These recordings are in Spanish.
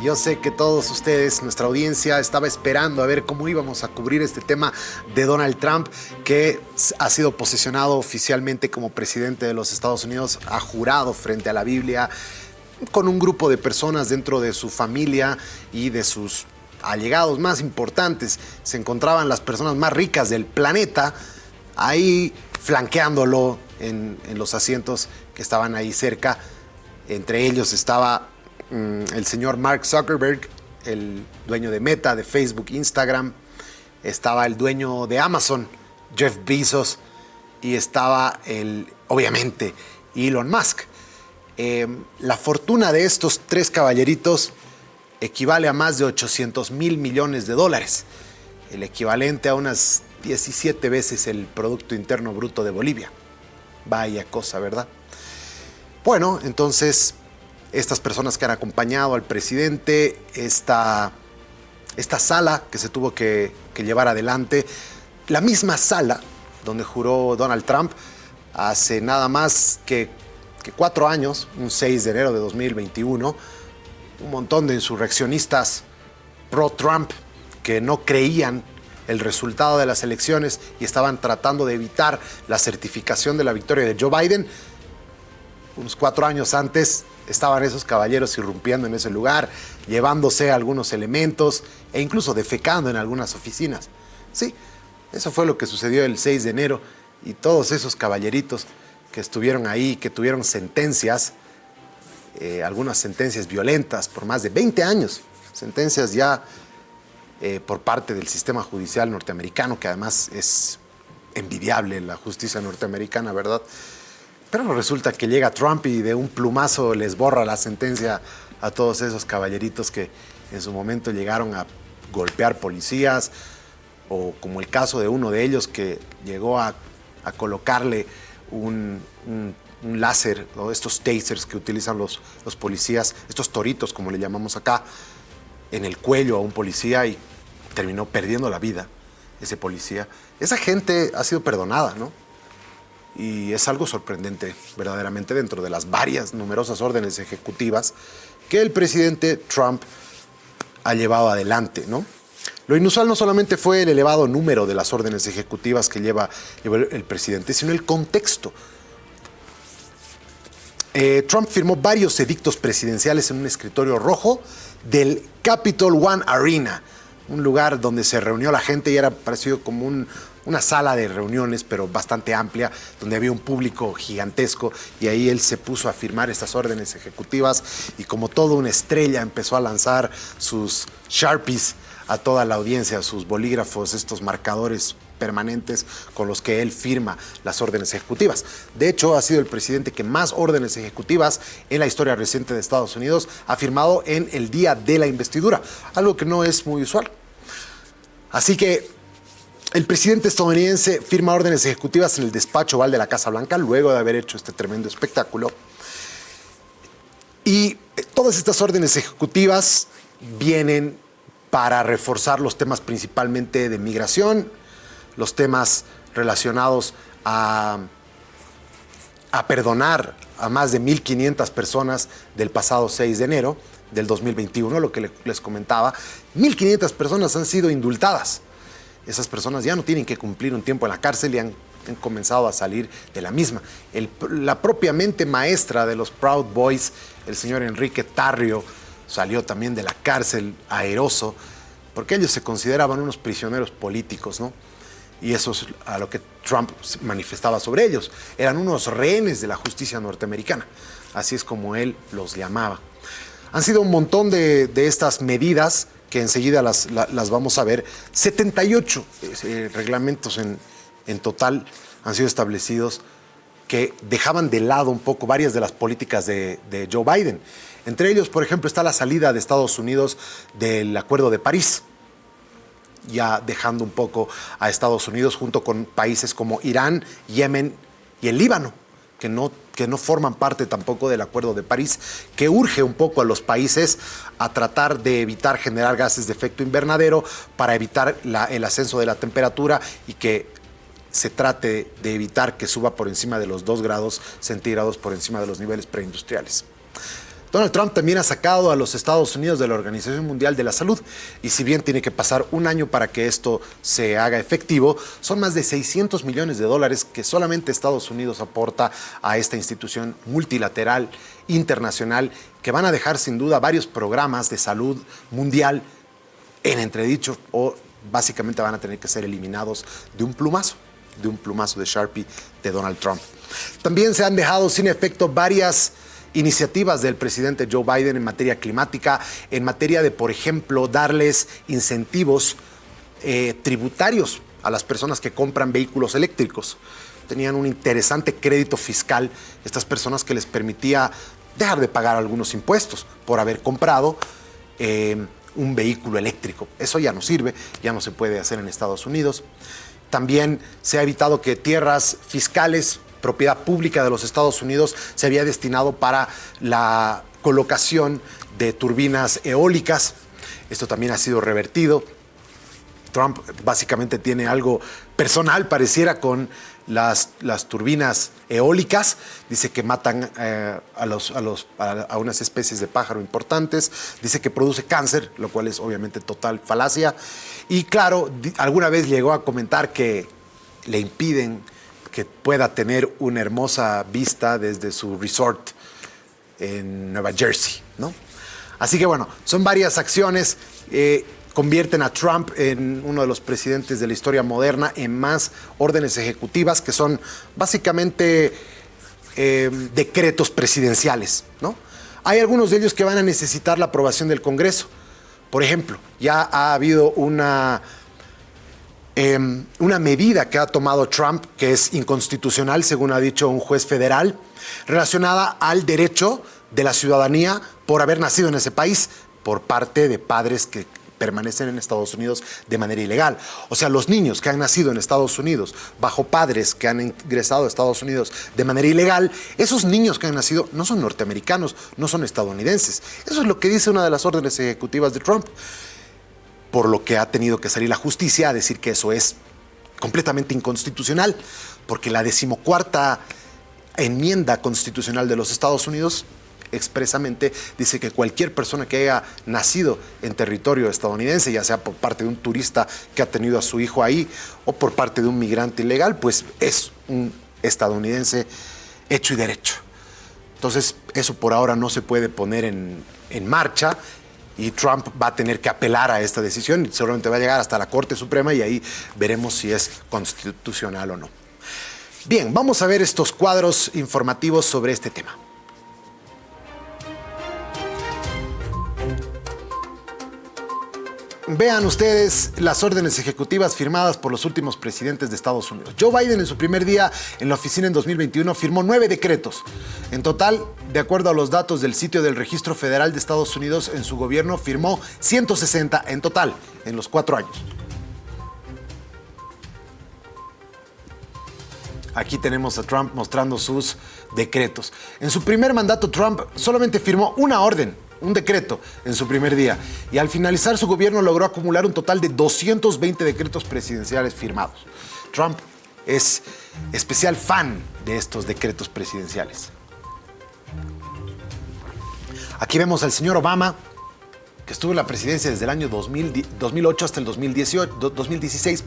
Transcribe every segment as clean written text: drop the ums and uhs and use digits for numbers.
Yo sé que todos ustedes, nuestra audiencia, estaba esperando a ver cómo íbamos a cubrir este tema de Donald Trump, que ha sido posesionado oficialmente como presidente de los Estados Unidos, ha jurado frente a la Biblia, con un grupo de personas dentro de su familia y de sus allegados más importantes. Se encontraban las personas más ricas del planeta ahí flanqueándolo en los asientos que estaban ahí cerca. Entre ellos estaba el señor Mark Zuckerberg, el dueño de Meta, de Facebook, Instagram. Estaba el dueño de Amazon, Jeff Bezos. Y estaba, obviamente, Elon Musk. La fortuna de estos tres caballeritos equivale a más de 800 mil millones de dólares. El equivalente a unas 17 veces el Producto Interno Bruto de Bolivia. Vaya cosa, ¿verdad? Bueno, entonces, estas personas que han acompañado al presidente, esta sala que se tuvo que llevar adelante, la misma sala donde juró Donald Trump hace nada más que 4 años, un 6 de enero de 2021, un montón de insurreccionistas pro-Trump que no creían el resultado de las elecciones y estaban tratando de evitar la certificación de la victoria de Joe Biden. Unos 4 años antes estaban esos caballeros irrumpiendo en ese lugar, llevándose algunos elementos e incluso defecando en algunas oficinas. Sí, eso fue lo que sucedió el 6 de enero y todos esos caballeritos que estuvieron ahí, que tuvieron sentencias, algunas sentencias violentas por más de 20 años, sentencias ya por parte del sistema judicial norteamericano, que además es envidiable la justicia norteamericana, ¿verdad? Pero resulta que llega Trump y de un plumazo les borra la sentencia a todos esos caballeritos que en su momento llegaron a golpear policías, o como el caso de uno de ellos que llegó a colocarle un láser, o estos tasers que utilizan los policías, estos toritos como le llamamos acá, en el cuello a un policía y terminó perdiendo la vida ese policía. Esa gente ha sido perdonada, ¿no? Y es algo sorprendente, verdaderamente, dentro de las varias, numerosas órdenes ejecutivas que el presidente Trump ha llevado adelante, ¿no? Lo inusual no solamente fue el elevado número de las órdenes ejecutivas que lleva el presidente, sino el contexto. Trump firmó varios edictos presidenciales en un escritorio rojo del Capitol One Arena, un lugar donde se reunió la gente y era parecido como una sala de reuniones, pero bastante amplia, donde había un público gigantesco, y ahí él se puso a firmar estas órdenes ejecutivas y como toda una estrella empezó a lanzar sus Sharpies a toda la audiencia, sus bolígrafos, estos marcadores permanentes con los que él firma las órdenes ejecutivas. De hecho, ha sido el presidente que más órdenes ejecutivas en la historia reciente de Estados Unidos ha firmado en el día de la investidura, algo que no es muy usual. Así que el presidente estadounidense firma órdenes ejecutivas en el despacho oval de la Casa Blanca luego de haber hecho este tremendo espectáculo. Y todas estas órdenes ejecutivas vienen para reforzar los temas principalmente de migración, los temas relacionados a perdonar a más de 1,500 personas del pasado 6 de enero del 2021, lo que les comentaba. 1,500 personas han sido indultadas. Esas personas ya no tienen que cumplir un tiempo en la cárcel y han comenzado a salir de la misma. La propia mente maestra de los Proud Boys, el señor Enrique Tarrio, salió también de la cárcel airoso, porque ellos se consideraban unos prisioneros políticos, ¿no? Y eso es a lo que Trump manifestaba sobre ellos. Eran unos rehenes de la justicia norteamericana. Así es como él los llamaba. Han sido un montón de estas medidas que enseguida las vamos a ver. 78 reglamentos en total han sido establecidos que dejaban de lado un poco varias de las políticas de Joe Biden. Entre ellos, por ejemplo, está la salida de Estados Unidos del Acuerdo de París, ya dejando un poco a Estados Unidos junto con países como Irán, Yemen y el Líbano, que no forman parte tampoco del Acuerdo de París, que urge un poco a los países a tratar de evitar generar gases de efecto invernadero para evitar el ascenso de la temperatura y que se trate de evitar que suba por encima de los 2 grados centígrados por encima de los niveles preindustriales. Donald Trump también ha sacado a los Estados Unidos de la Organización Mundial de la Salud y si bien tiene que pasar un año para que esto se haga efectivo, son más de 600 millones de dólares que solamente Estados Unidos aporta a esta institución multilateral internacional que van a dejar sin duda varios programas de salud mundial en entredicho o básicamente van a tener que ser eliminados de un plumazo de Sharpie de Donald Trump. También se han dejado sin efecto varias iniciativas del presidente Joe Biden en materia climática, en materia de, por ejemplo, darles incentivos tributarios a las personas que compran vehículos eléctricos. Tenían un interesante crédito fiscal, estas personas que les permitía dejar de pagar algunos impuestos por haber comprado un vehículo eléctrico. Eso ya no sirve, ya no se puede hacer en Estados Unidos. También se ha evitado que tierras fiscales, propiedad pública de los Estados Unidos, se había destinado para la colocación de turbinas eólicas. Esto también ha sido revertido. Trump básicamente tiene algo personal, pareciera, con las turbinas eólicas. Dice que matan a unas especies de pájaro importantes. Dice que produce cáncer, lo cual es obviamente total falacia. Y claro, alguna vez llegó a comentar que le impiden que pueda tener una hermosa vista desde su resort en Nueva Jersey, ¿no? Así que bueno, son varias acciones. Convierten a Trump en uno de los presidentes de la historia moderna en más órdenes ejecutivas, que son básicamente decretos presidenciales, ¿no? Hay algunos de ellos que van a necesitar la aprobación del Congreso. Por ejemplo, ya ha habido una medida que ha tomado Trump que es inconstitucional, según ha dicho un juez federal, relacionada al derecho de la ciudadanía por haber nacido en ese país por parte de padres que permanecen en Estados Unidos de manera ilegal. O sea, los niños que han nacido en Estados Unidos bajo padres que han ingresado a Estados Unidos de manera ilegal, esos niños que han nacido no son norteamericanos, no son estadounidenses. Eso es lo que dice una de las órdenes ejecutivas de Trump, por lo que ha tenido que salir la justicia a decir que eso es completamente inconstitucional, porque la 14ª enmienda constitucional de los Estados Unidos expresamente dice que cualquier persona que haya nacido en territorio estadounidense, ya sea por parte de un turista que ha tenido a su hijo ahí o por parte de un migrante ilegal, pues es un estadounidense hecho y derecho. Entonces, eso por ahora no se puede poner en marcha y Trump va a tener que apelar a esta decisión y seguramente va a llegar hasta la Corte Suprema y ahí veremos si es constitucional o no. Bien, vamos a ver estos cuadros informativos sobre este tema. Vean ustedes las órdenes ejecutivas firmadas por los últimos presidentes de Estados Unidos. Joe Biden en su primer día en la oficina en 2021 firmó 9 decretos. En total, de acuerdo a los datos del sitio del Registro Federal de Estados Unidos, en su gobierno firmó 160 en total en los 4 años. Aquí tenemos a Trump mostrando sus decretos. En su primer mandato, Trump solamente firmó una orden, un decreto, en su primer día. Y al finalizar su gobierno logró acumular un total de 220 decretos presidenciales firmados. Trump es especial fan de estos decretos presidenciales. Aquí vemos al señor Obama, que estuvo en la presidencia desde el año 2008 hasta el 2016,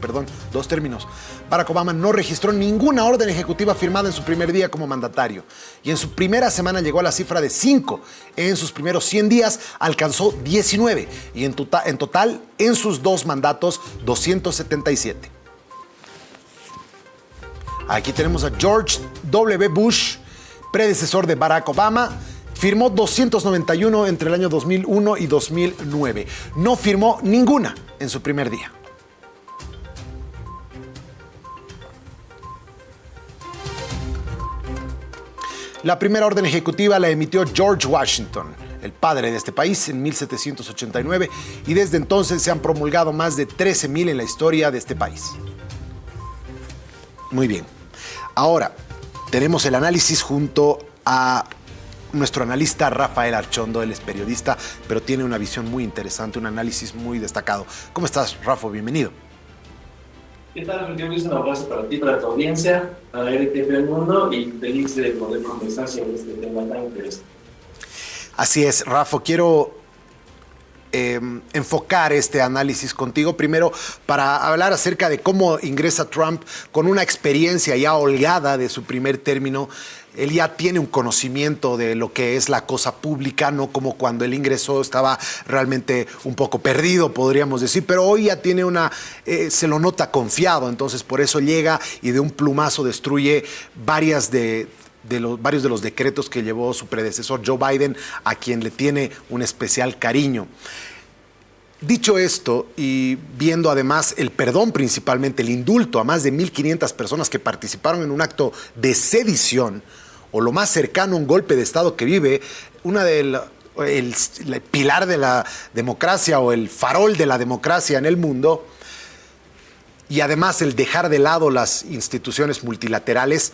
2 términos. Barack Obama no registró ninguna orden ejecutiva firmada en su primer día como mandatario. Y en su primera semana llegó a la cifra de 5. En sus primeros 100 días alcanzó 19. Y en total, en sus 2 mandatos, 277. Aquí tenemos a George W. Bush, predecesor de Barack Obama. Firmó 291 entre el año 2001 y 2009. No firmó ninguna en su primer día. La primera orden ejecutiva la emitió George Washington, el padre de este país, en 1789, y desde entonces se han promulgado más de 13,000 en la historia de este país. Muy bien. Ahora, tenemos el análisis junto a nuestro analista Rafael Archondo. Él es periodista, pero tiene una visión muy interesante, un análisis muy destacado. ¿Cómo estás, Rafa? Bienvenido. ¿Qué tal? Un abrazo para ti, para tu audiencia, para RTV El Mundo, y feliz de poder conversar sobre este tema tan interesante. Así es, Rafa, quiero enfocar este análisis contigo primero para hablar acerca de cómo ingresa Trump con una experiencia ya holgada de su primer término. Él ya tiene un conocimiento de lo que es la cosa pública, no como cuando él ingresó estaba realmente un poco perdido, podríamos decir, pero hoy ya tiene se lo nota confiado, entonces por eso llega y de un plumazo destruye varios de los decretos que llevó su predecesor Joe Biden, a quien le tiene un especial cariño. Dicho esto, y viendo además el perdón, principalmente el indulto a más de 1.500 personas que participaron en un acto de sedición, o lo más cercano a un golpe de Estado que vive, el pilar de la democracia o el farol de la democracia en el mundo, y además el dejar de lado las instituciones multilaterales,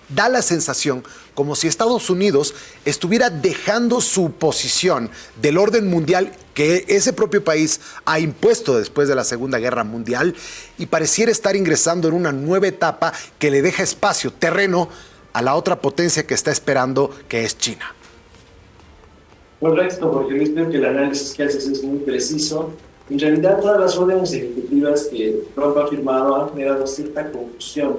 da la sensación como si Estados Unidos estuviera dejando su posición del orden mundial que ese propio país ha impuesto después de la Segunda Guerra Mundial y pareciera estar ingresando en una nueva etapa que le deja espacio, terreno, a la otra potencia que está esperando, que es China. Correcto, porque yo creo que el análisis que haces es muy preciso. En realidad, todas las órdenes ejecutivas que Trump ha firmado han generado cierta confusión,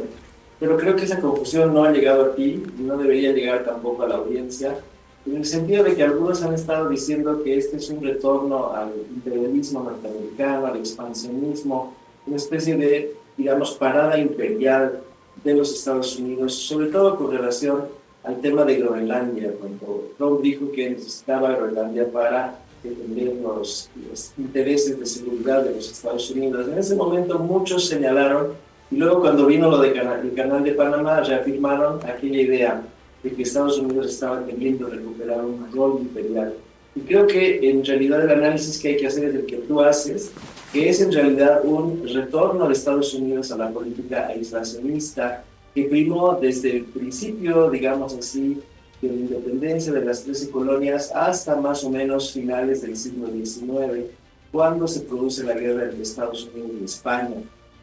pero creo que esa confusión no ha llegado a ti y no debería llegar tampoco a la audiencia, en el sentido de que algunos han estado diciendo que este es un retorno al imperialismo norteamericano, al expansionismo, una especie de, digamos, parada imperial de los Estados Unidos, sobre todo con relación al tema de Groenlandia, cuando Trump dijo que necesitaba Groenlandia para defender los intereses de seguridad de los Estados Unidos. En ese momento muchos señalaron, y luego cuando vino lo del canal de Panamá, reafirmaron aquella idea de que Estados Unidos estaba queriendo recuperar un rol imperial. Y creo que en realidad el análisis que hay que hacer es el que tú haces, que es en realidad un retorno de Estados Unidos a la política aislacionista que primó desde el principio, digamos así, de la independencia de las 13 colonias hasta más o menos finales del siglo XIX, cuando se produce la guerra entre Estados Unidos y España.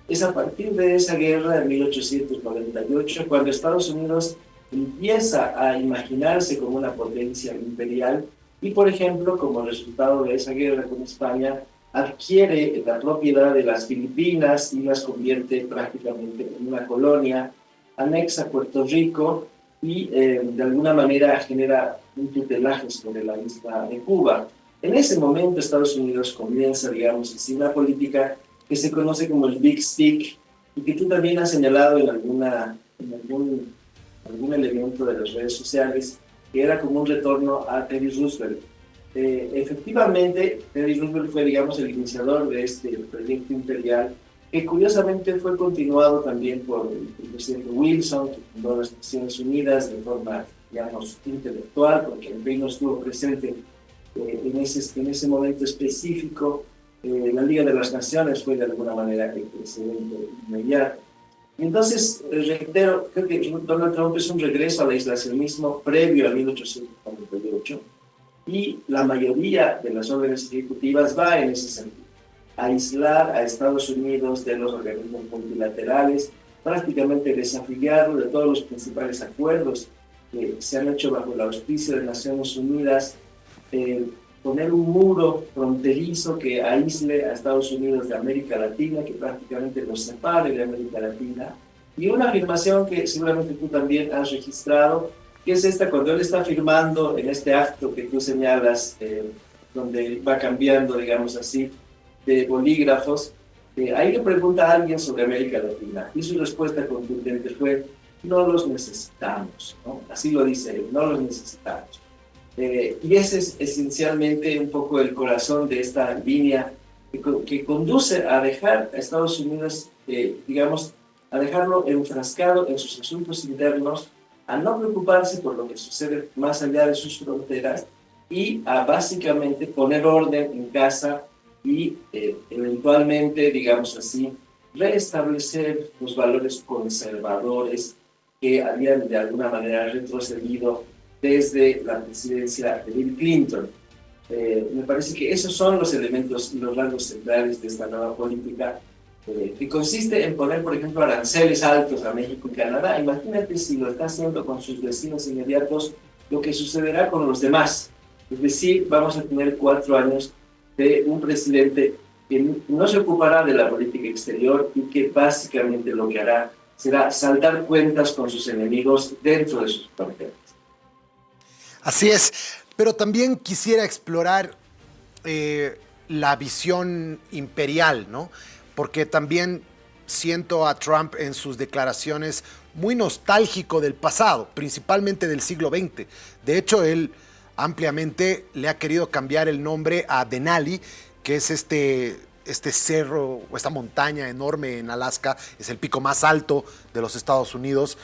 Es a partir de esa guerra, en 1898, cuando Estados Unidos empieza a imaginarse como una potencia imperial y, por ejemplo, como resultado de esa guerra con España, adquiere la propiedad de las Filipinas y las convierte prácticamente en una colonia, anexa Puerto Rico y de alguna manera genera un tutelaje sobre la isla de Cuba. En ese momento Estados Unidos comienza, digamos así, una política que se conoce como el Big Stick y que tú también has señalado en algún elemento de las redes sociales, que era como un retorno a Teddy Roosevelt. Efectivamente, Teddy Roosevelt fue, digamos, el iniciador de este proyecto imperial, que curiosamente fue continuado también por el presidente Wilson, que fundó las Naciones Unidas de forma, digamos, intelectual, porque el reino estuvo presente en ese momento específico. La Liga de las Naciones fue de alguna manera el precedente inmediato. Entonces, reitero, creo que Donald Trump es un regreso al aislacionismo previo a 1848 y la mayoría de las órdenes ejecutivas va en ese sentido. Aislar a Estados Unidos de los organismos multilaterales, prácticamente desafiliarlo de todos los principales acuerdos que se han hecho bajo el auspicio de Naciones Unidas, poner un muro fronterizo que aísle a Estados Unidos de América Latina, que prácticamente los separe de América Latina, y una afirmación que seguramente tú también has registrado, que es esta, cuando él está firmando en este acto que tú señalas, donde va cambiando, digamos así, de bolígrafos, ahí le pregunta a alguien sobre América Latina, y su respuesta contundente fue: no los necesitamos, ¿no? Así lo dice él, no los necesitamos. Y ese es esencialmente un poco el corazón de esta línea que conduce a dejar a Estados Unidos, digamos, a dejarlo enfrascado en sus asuntos internos, a no preocuparse por lo que sucede más allá de sus fronteras y a básicamente poner orden en casa y eventualmente, digamos así, restablecer los valores conservadores que habían de alguna manera retrocedido desde la presidencia de Bill Clinton. Me parece que esos son los elementos y los rasgos centrales de esta nueva política, que consiste en poner, por ejemplo, aranceles altos a México y Canadá. Imagínate si lo está haciendo con sus vecinos inmediatos, lo que sucederá con los demás. Es decir, vamos a tener 4 años de un presidente que no se ocupará de la política exterior y que básicamente lo que hará será saldar cuentas con sus enemigos dentro de sus fronteras. Así es, pero también quisiera explorar la visión imperial, ¿no? Porque también siento a Trump en sus declaraciones muy nostálgico del pasado, principalmente del siglo XX. De hecho, él ampliamente le ha querido cambiar el nombre a Denali, que es este cerro o esta montaña enorme en Alaska, es el pico más alto de los Estados Unidos,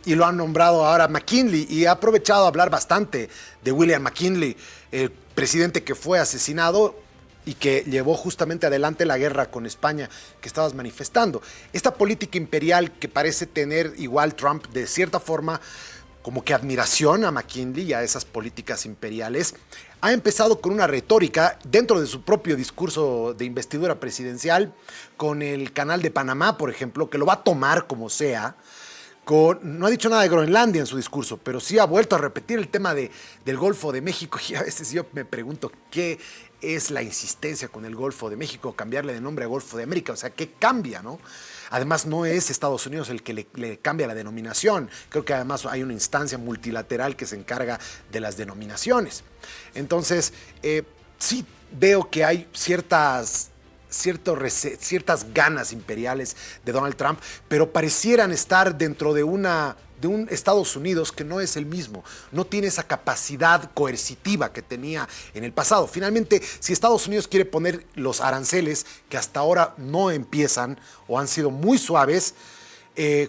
y lo han nombrado ahora McKinley, y ha aprovechado a hablar bastante de William McKinley, el presidente que fue asesinado y que llevó justamente adelante la guerra con España que estabas manifestando. Esta política imperial que parece tener igual Trump de cierta forma como que admiración a McKinley y a esas políticas imperiales, ha empezado con una retórica dentro de su propio discurso de investidura presidencial, con el Canal de Panamá, por ejemplo, que lo va a tomar como sea. No ha dicho nada de Groenlandia en su discurso, pero sí ha vuelto a repetir el tema del Golfo de México, y a veces yo me pregunto qué es la insistencia con el Golfo de México, cambiarle de nombre a Golfo de América, o sea, ¿qué cambia, no? Además, no es Estados Unidos el que le cambia la denominación. Creo que además hay una instancia multilateral que se encarga de las denominaciones. Entonces, sí veo que hay ciertas ganas imperiales de Donald Trump, pero parecieran estar dentro de un Estados Unidos que no es el mismo, no tiene esa capacidad coercitiva que tenía en el pasado. Finalmente, si Estados Unidos quiere poner los aranceles, que hasta ahora no empiezan o han sido muy suaves,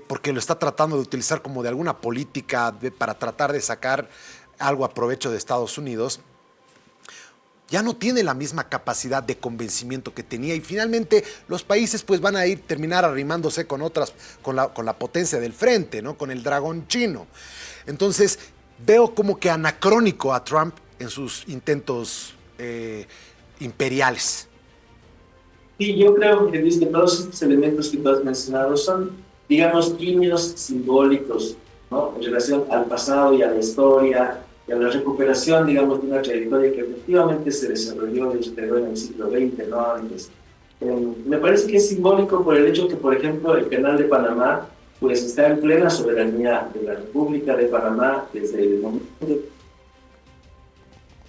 porque lo está tratando de utilizar como de alguna política para tratar de sacar algo a provecho de Estados Unidos, ya no tiene la misma capacidad de convencimiento que tenía, y finalmente los países pues van a terminar arrimándose con otras, con la potencia del frente, ¿no? Con el dragón chino. Entonces veo como que anacrónico a Trump en sus intentos imperiales. Sí, yo creo que todos estos elementos que tú has mencionado son, digamos, guiños simbólicos, ¿no? En relación al pasado y a la historia, y a la recuperación, digamos, de una trayectoria que efectivamente se desarrolló y superó en el siglo XX, ¿no? Entonces, me parece que es simbólico por el hecho que, por ejemplo, el Canal de Panamá pues está en plena soberanía de la República de Panamá desde el momento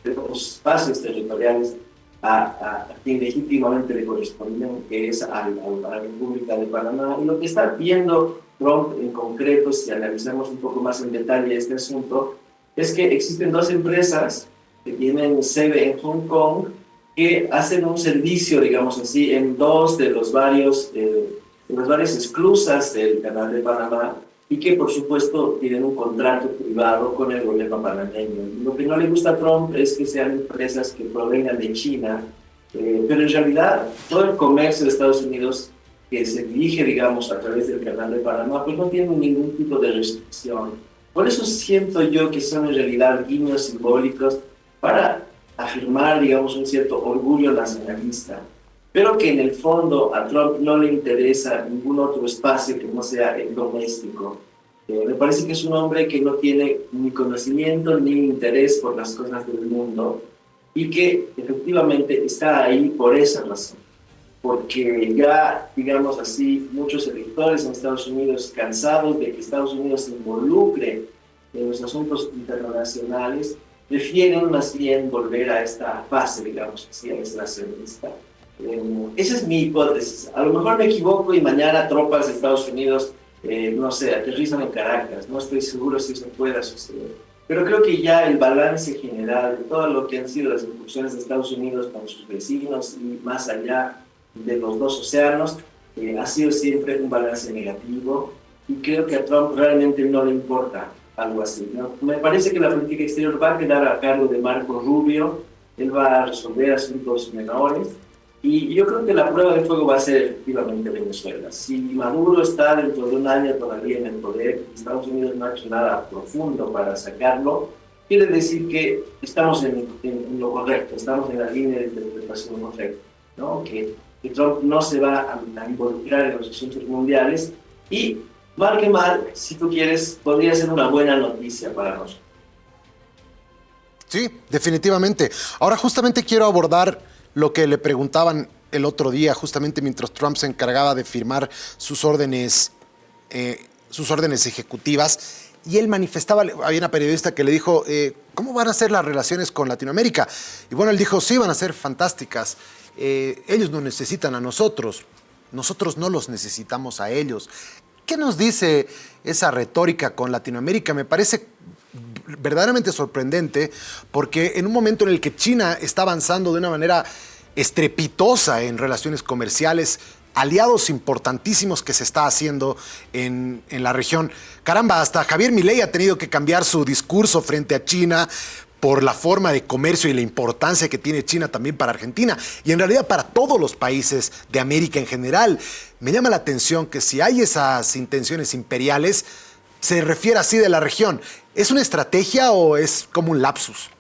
de los espacios territoriales a quien legítimamente le corresponden, que es a la República de Panamá. Y lo que está viendo Trump en concreto, si analizamos un poco más en detalle este asunto, es que existen 2 empresas que tienen sede en Hong Kong que hacen un servicio, digamos así, en 2 de las varias esclusas del Canal de Panamá, y que por supuesto tienen un contrato privado con el gobierno panameño. Lo que no le gusta a Trump es que sean empresas que provengan de China, pero en realidad todo el comercio de Estados Unidos que se dirige, digamos, a través del Canal de Panamá, pues no tiene ningún tipo de restricción. Por eso siento yo que son en realidad guiños simbólicos para afirmar, digamos, un cierto orgullo nacionalista, pero que en el fondo a Trump no le interesa ningún otro espacio que no sea el doméstico. Me parece que es un hombre que no tiene ni conocimiento ni interés por las cosas del mundo, y que efectivamente está ahí por esa razón, porque ya, digamos así, muchos electores en Estados Unidos, cansados de que Estados Unidos se involucre en los asuntos internacionales, prefieren más bien volver a esta fase, digamos así, aislacionista. Esa es mi hipótesis. A lo mejor me equivoco y mañana tropas de Estados Unidos, no sé, aterrizan en Caracas. No estoy seguro si eso pueda suceder. Pero creo que ya el balance general de todo lo que han sido las incursiones de Estados Unidos con sus vecinos y más allá de los 2 océanos, ha sido siempre un balance negativo, y creo que a Trump realmente no le importa algo así, ¿no? Me parece que la política exterior va a quedar a cargo de Marco Rubio. Él va a resolver asuntos menores, y yo creo que la prueba de fuego va a ser efectivamente Venezuela. Si Maduro está dentro de un año todavía en el poder, Estados Unidos no ha hecho nada profundo para sacarlo, quiere decir que estamos en lo correcto, estamos en la línea de interpretación correcta, ¿no? Que Trump no se va a involucrar en los asuntos mundiales, y mal que mal, si tú quieres, podría ser una buena noticia para nosotros. Sí, definitivamente. Ahora justamente quiero abordar lo que le preguntaban el otro día, justamente mientras Trump se encargaba de firmar sus órdenes ejecutivas. Y él manifestaba, había una periodista que le dijo, ¿cómo van a ser las relaciones con Latinoamérica? Y bueno, él dijo, sí, van a ser fantásticas. Ellos nos necesitan a nosotros no los necesitamos a ellos. ¿Qué nos dice esa retórica con Latinoamérica? Me parece verdaderamente sorprendente porque en un momento en el que China está avanzando de una manera estrepitosa en relaciones comerciales, aliados importantísimos que se está haciendo en la región. Caramba, hasta Javier Milei ha tenido que cambiar su discurso frente a China por la forma de comercio y la importancia que tiene China también para Argentina y en realidad para todos los países de América en general. Me llama la atención que si hay esas intenciones imperiales, se refiere así de la región. ¿Es una estrategia o es como un lapsus?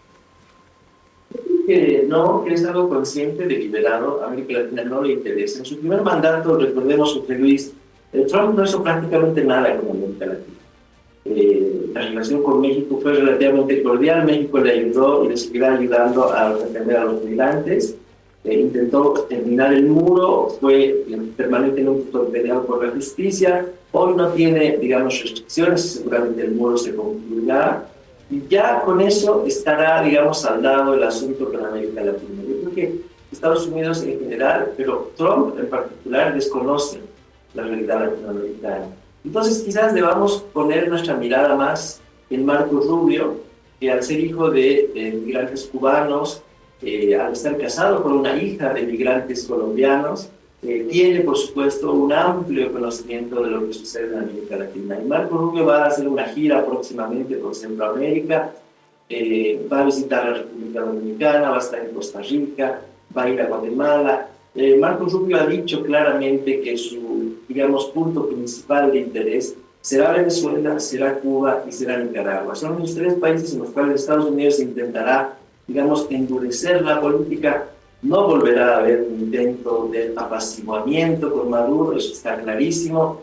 No, que es algo consciente, deliberado. A América Latina no le interesa. En su primer mandato, recordemos, José Luis, Trump no hizo prácticamente nada con América Latina. La relación con México fue relativamente cordial. México le ayudó y le seguirá ayudando a atender a los migrantes. Intentó terminar el muro, fue permanentemente torpedeado por la justicia. Hoy no tiene, digamos, restricciones, seguramente el muro se concluirá. Y ya con eso estará, digamos, saldado el asunto con América Latina. Yo creo que Estados Unidos en general, pero Trump en particular, desconoce la realidad latinoamericana. Entonces quizás debamos poner nuestra mirada más en Marco Rubio, que al ser hijo de migrantes cubanos, al estar casado con una hija de migrantes colombianos, tiene, por supuesto, un amplio conocimiento de lo que sucede en América Latina. Y Marco Rubio va a hacer una gira próximamente por Centroamérica, va a visitar la República Dominicana, va a estar en Costa Rica, va a ir a Guatemala. Marco Rubio ha dicho claramente que su, digamos, punto principal de interés será Venezuela, será Cuba y será Nicaragua. Son los tres países en los cuales Estados Unidos intentará, digamos, endurecer la política. No volverá a haber un intento de apaciguamiento con Maduro, eso está clarísimo.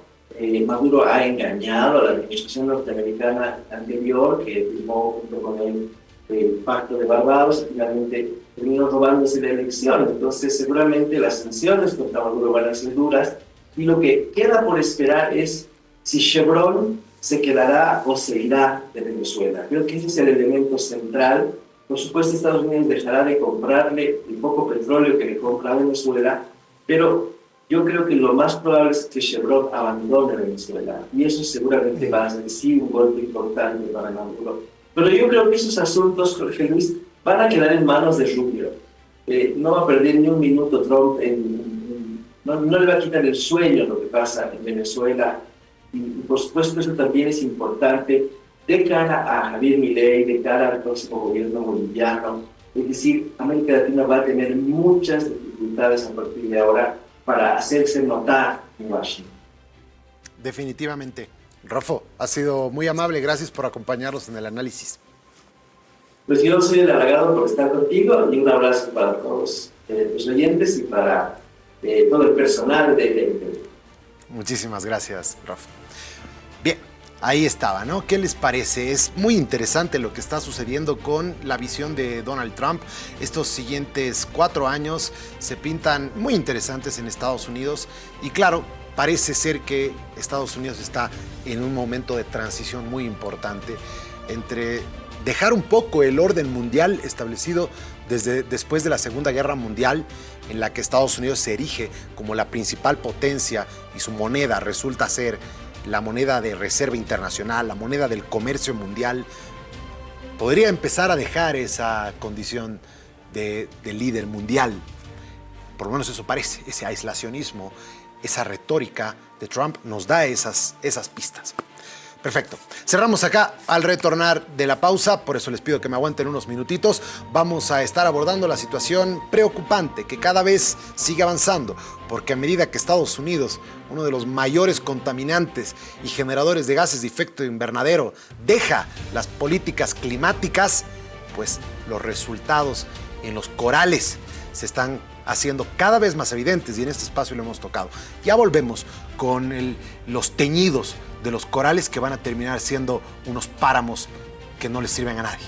Maduro ha engañado a la administración norteamericana anterior, que firmó junto con él el Pacto de Barbados, y finalmente terminó robándose la elección. Entonces, seguramente las sanciones contra Maduro van a ser duras, y lo que queda por esperar es si Chevron se quedará o se irá de Venezuela. Creo que ese es el elemento central. Por supuesto, Estados Unidos dejará de comprarle el poco petróleo que le compra a Venezuela, pero yo creo que lo más probable es que Chevron abandone Venezuela, y eso seguramente va a ser sí un golpe importante para Maduro. Pero yo creo que esos asuntos, Jorge Luis, van a quedar en manos de Rubio. No va a perder ni un minuto Trump, no le va a quitar el sueño lo que pasa en Venezuela, y por supuesto eso también es importante de cara a Javier Milei, de cara al próximo gobierno boliviano. Es decir, América Latina va a tener muchas dificultades a partir de ahora para hacerse notar en Washington. Definitivamente. Rafa, ha sido muy amable. Gracias por acompañarnos en el análisis. Pues yo soy el halagado por estar contigo, y un abrazo para todos tus oyentes y para todo el personal de Muchísimas gracias, Rafa. Bien. Ahí estaba, ¿no? ¿Qué les parece? Es muy interesante lo que está sucediendo con la visión de Donald Trump. Estos siguientes 4 años se pintan muy interesantes en Estados Unidos y claro, parece ser que Estados Unidos está en un momento de transición muy importante entre dejar un poco el orden mundial establecido después de la Segunda Guerra Mundial, en la que Estados Unidos se erige como la principal potencia y su moneda resulta ser la moneda de reserva internacional, la moneda del comercio mundial. Podría empezar a dejar esa condición de líder mundial. Por lo menos eso parece, ese aislacionismo, esa retórica de Trump nos da esas pistas. Perfecto. Cerramos acá al retornar de la pausa, por eso les pido que me aguanten unos minutitos. Vamos a estar abordando la situación preocupante que cada vez sigue avanzando, porque a medida que Estados Unidos, uno de los mayores contaminantes y generadores de gases de efecto invernadero, deja las políticas climáticas, pues los resultados en los corales se están haciendo cada vez más evidentes y en este espacio lo hemos tocado. Ya volvemos con los teñidos de los corales que van a terminar siendo unos páramos que no les sirven a nadie.